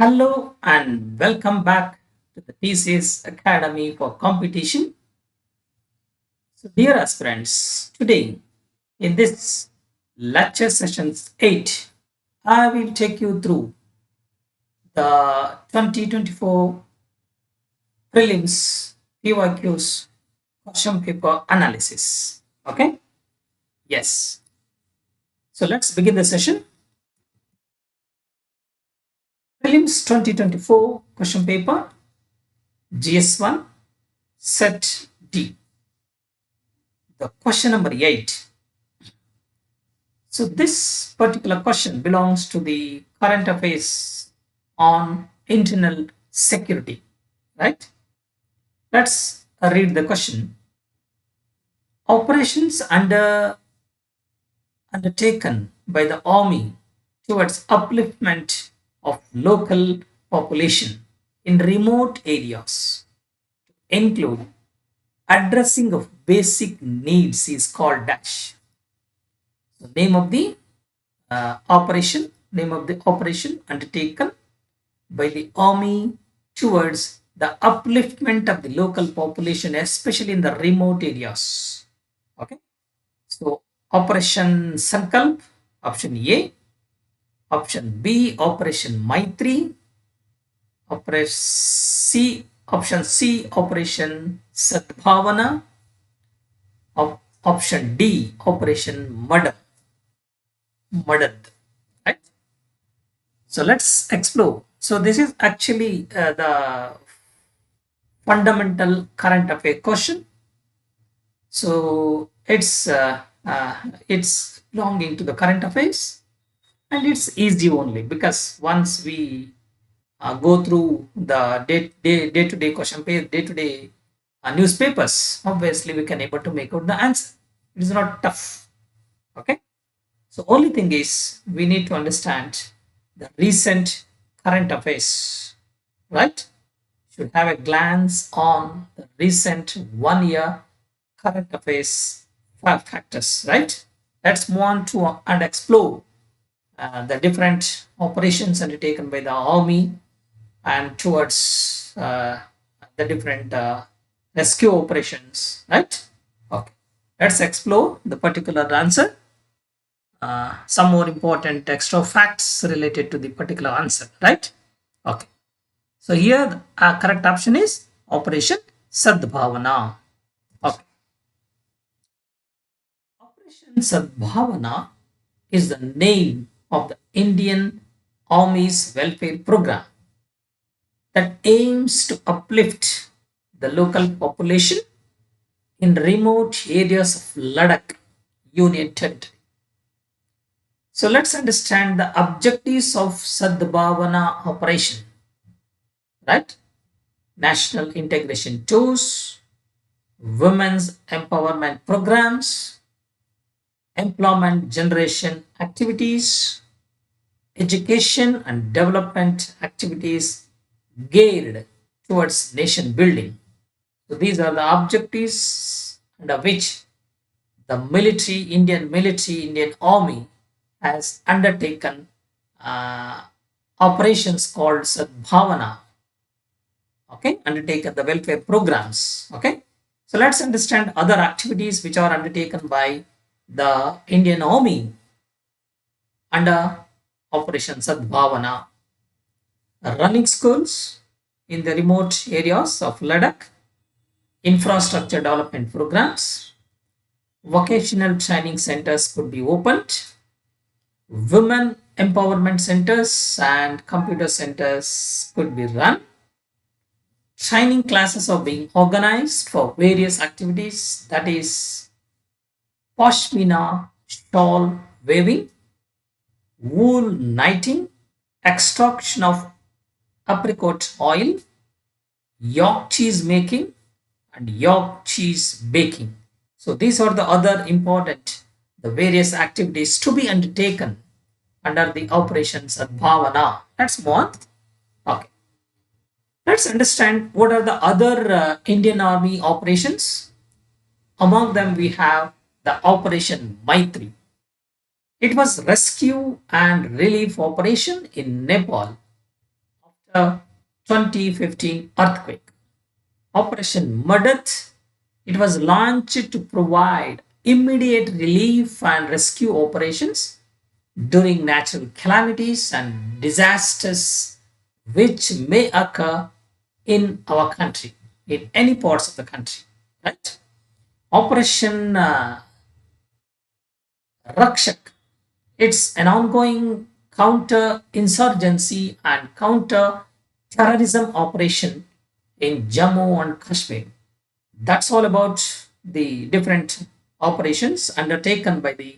Hello and welcome back to the TCS Academy for Competition. So, dear aspirants, today in this lecture sessions 8, I will take you through the 2024 prelims PYQs question paper analysis. Okay? Yes. So, let's begin the session. Prelims 2024 question paper GS1 set D. The question number 8. So this particular question belongs to the current affairs on internal security, right? Let's read the question. Operations undertaken by the army towards upliftment of local population in remote areas include addressing of basic needs is called dash. The name of the operation undertaken by the army towards the upliftment of the local population, especially in the remote areas. Okay, so Operation Sankalp, option A, option B, Operation Maitri, option C, Operation Sadbhavana, option D, Operation Madad, right? So let's explore. So this is actually the fundamental current affair question. So it's belonging to the current affairs, and it's easy only because once we go through the day to day question paper, day to day newspapers, obviously we can able to make out the answer. It is not tough. Okay. So only thing is we need to understand the recent current affairs, right? Should have a glance on the recent 1 year current affairs factors, right? Let's move on to and explore the different operations undertaken by the army and towards the different rescue operations, right? Okay, let's explore the particular answer. Some more important extra facts related to the particular answer, right? Okay. So here the correct option is Operation Sadbhavana. Okay. Operation Sadbhavana is the name of the Indian Army's welfare program that aims to uplift the local population in remote areas of Ladakh Union Territory. So let's understand the objectives of Sadbhavana operation, right? National integration tours, women's empowerment programs, employment generation activities, education and development activities geared towards nation building. So these are the objectives under which the Indian Army has undertaken operations called Sadbhavana. Okay, undertaken the welfare programs. Okay, so let's understand other activities which are undertaken by the Indian Army under Operation Sadbhavana. Running schools in the remote areas of Ladakh, infrastructure development programs, vocational training centers could be opened, women empowerment centers and computer centers could be run, training classes are being organized for various activities, that is pashmina shawl weaving, wool knitting, extraction of apricot oil, York cheese making, and York cheese baking. So these are the other important, the various activities to be undertaken under the operations at Bhavana. Let's move on. Okay. Let's understand what are the other Indian Army operations. Among them, we have the Operation Maitri. It was rescue and relief operation in Nepal the 2015 earthquake. Operation Madad, it was launched to provide immediate relief and rescue operations during natural calamities and disasters which may occur in our country, in any parts of the country, right? Operation Rakshak, it's an ongoing counter insurgency and counter terrorism operation in Jammu and Kashmir. That's all about the different operations undertaken by the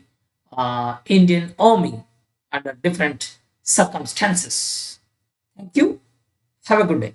Indian Army under different circumstances. Thank you. Have a good day.